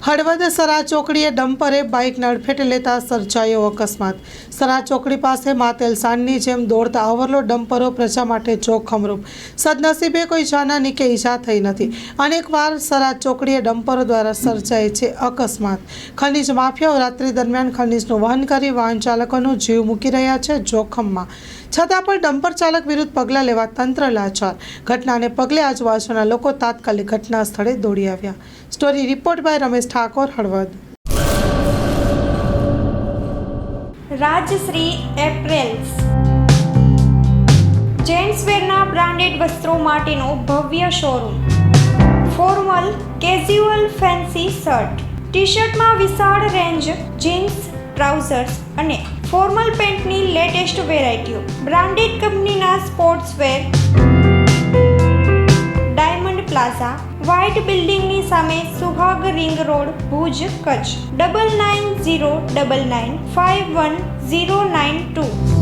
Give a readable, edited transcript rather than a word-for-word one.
હળવદ સરા ચોકડીએ ડમ્પરે બાઇકને અડફેટે લેતા સર્જાયો અકસ્માત। સરા ચોકડી પાસે માતેલ સાંડની જેમ દોડતા ઓવરલોડ ડમ્પરો પ્રજા માટે જોખમરૂપ। સદનસીબે કોઈ જાનહાની કે ઈજા થઈ નથી। અનેકવાર સરા ચોકડીએ ડમ્પરો દ્વારા સર્જાય છે અકસ્માત। ખનીજ માફિયાઓ રાત્રિ દરમિયાન ખનીજનું વહન કરી વાહન ચાલકોનો જીવ મૂકી રહ્યા છે જોખમમાં। છતાં પણ ડમ્પર ચાલક વિરુદ્ધ પગલાં લેવા તંત્ર લાચાર। ઘટનાને પગલે આજુબાજુના લોકો તાત્કાલિક ઘટના સ્થળે દોડી આવ્યા। Story report by Ramesh Thakor, Halvad. Rajshree apparels જેન્ટ્સવેરના બ્રાન્ડેડ વસ્ત્રો માટેનો ભવ્ય showroom. Formal, casual, fancy shirt, ટી-શર્ટમાં વિશાળ રેન્જ, જીન્સ, ટ્રાઉઝર્સ અને ફોર્મલ પેન્ટની લેટેસ્ટ વેરાયટીઓ। બ્રાન્ડેડ કંપનીના સ્પોર્ટ્સવેર। ડાયમંડ પ્લાઝા, વ્હાઇટ બિલ્ડિંગની સામે, સુહાગ રિંગ રોડ, ભુજ, કચ્છ। 9909951092।